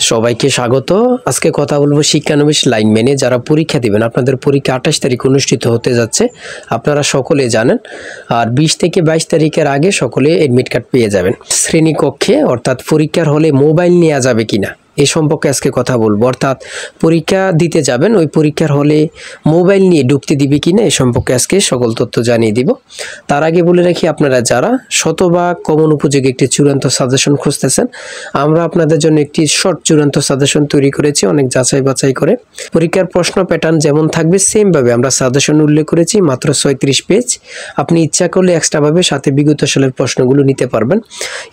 সবাইকে স্বাগত। আজকে কথা বলবো শিক্ষানবিশ লাইনম্যানে যারা পরীক্ষা দিবেন। আপনাদের পরীক্ষা 28 তারিখ অনুষ্ঠিত হতে যাচ্ছে, আপনারা সকলে জানেন। আর 20 থেকে 22 তারিখের আগে সকলে এডমিট কার্ড পেয়ে যাবেন। শ্রেণীকক্ষে অর্থাৎ পরীক্ষার হলে মোবাইল নেওয়া যাবে কিনা এই সম্পর্কে আজকে কথা বলবো। অর্থাৎ পরীক্ষা দিতে যাবেন, ওই পরীক্ষার হলে মোবাইল নিয়ে ঢুকতে দিবে কিনা এই সম্পর্কে আজকে সকল তথ্য জানিয়ে দিব। তার আগে বলে রাখি, আপনারা যারা শতভাগ কমন উপযোগী একটি চূড়ান্ত সাজেশন খুঁজতেছেন, আমরা আপনাদের জন্য একটি শর্ট চূড়ান্ত সাজেশন তৈরি করেছি, অনেক যাচাই বাছাই করে। পরীক্ষার প্রশ্ন প্যাটার্ন যেমন থাকবে সেমভাবে আমরা সাজেশন উল্লেখ করেছি, মাত্র 36 পেজ। আপনি ইচ্ছা করলে এক্সট্রাভাবে সাথে বিগত সালের প্রশ্নগুলো নিতে পারবেন।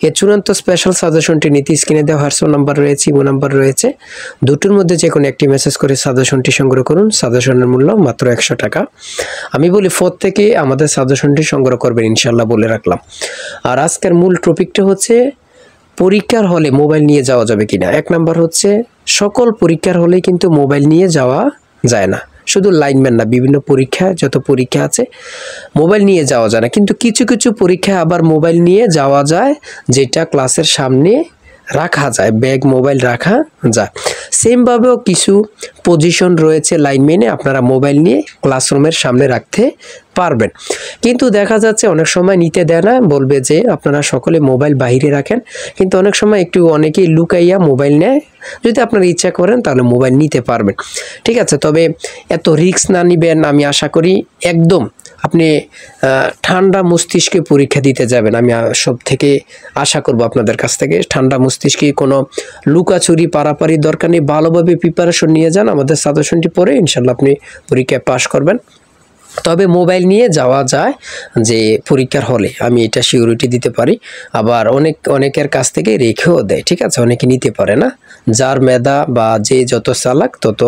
এই চূড়ান্ত স্পেশাল সাজেশনটি নিতে স্ক্রিনে দেওয়া হোয়াটসঅ্যাপ নাম্বার রয়েছে, ইমো নাম্বার রয়েছে, দুটোর মধ্যে যে কোনো একটি মেসেজ করে সাজেশনটি সংগ্রহ করুন। সাজেশনের মূল্য মাত্র 100 টাকা। আমি বলি ফোর থেকে আমাদের সাজেশনটি সংগ্রহ করবেন ইনশাল্লাহ, বলে রাখলাম। আর আজকের মূল টপিকটা হচ্ছে পরীক্ষার হলে মোবাইল নিয়ে যাওয়া যাবে কিনা। এক নাম্বার হচ্ছে, সকল পরীক্ষার হলে কিন্তু মোবাইল নিয়ে যাওয়া যায় না। শুধু লাইনম্যান না, বিভিন্ন পরীক্ষা যত পরীক্ষা আছে মোবাইল নিয়ে যাওয়া যায় না, কিন্তু কিছু কিছু পরীক্ষায় আবার মোবাইল নিয়ে যাওয়া যায়, যেটা ক্লাসের সামনে রাখা যায়, ব্যাগ মোবাইল রাখা যায়। সেমভাবেও কিছু পজিশন রয়েছে লাইনম্যানে, আপনারা মোবাইল নিয়ে ক্লাসরুমের সামনে রাখতে পারবেন। কিন্তু দেখা যাচ্ছে অনেক সময় নিতে দেয় না, বলবে যে আপনারা সকলে মোবাইল বাইরে রাখেন, কিন্তু অনেক সময় অনেকেই লুকাইয়া মোবাইল নেয়। যদি আপনারা ইচ্ছা করেন তাহলে মোবাইল নিতে পারবেন, ঠিক আছে। তবে এত রিস্ক না নিবেন, আমি আশা করি একদম আপনি ঠান্ডা মস্তিষ্কে পরীক্ষা দিতে যাবেন। আমি সব থেকে আশা করব আপনাদের কাছ থেকে ঠান্ডা মস্তিষ্কে, কোনো লুকাচুরি পারাপারি দরকার নেই, ভালোভাবে প্রিপারেশন নিয়ে যান। আমাদের সাজেশনটি পড়ে ইনশাল্লাহ আপনি পরীক্ষায় পাশ করবেন। তবে মোবাইল নিয়ে যাওয়া যায় যে পরীক্ষার হলে, আমি এটা সিউরিটি দিতে পারি। আবার অনেকের কাছ থেকে রেখেও দেয়, ঠিক আছে, অনেকে নিতে পারে না। যার মেধা বা যে যত চালাক তত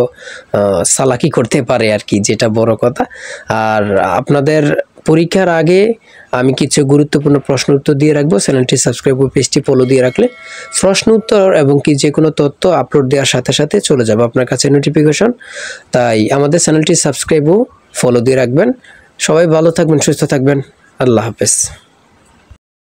চালাকি করতে পারে আর কি, যেটা বড় কথা। আর আপনাদের পরীক্ষার আগে আমি কিছু গুরুত্বপূর্ণ প্রশ্ন উত্তর দিয়ে রাখবো। চ্যানেলটি সাবস্ক্রাইব ও পেজটি ফলো দিয়ে রাখলে প্রশ্ন উত্তর এবং কি যে কোনো তথ্য আপলোড দেওয়ার সাথে সাথে চলে যাবে আপনার কাছে নোটিফিকেশন। তাই আমাদের চ্যানেলটি সাবস্ক্রাইব ও ফলো দিয়ে রাখবেন। সবাই ভালো থাকবেন, সুস্থ থাকবেন। আল্লাহ হাফেজ।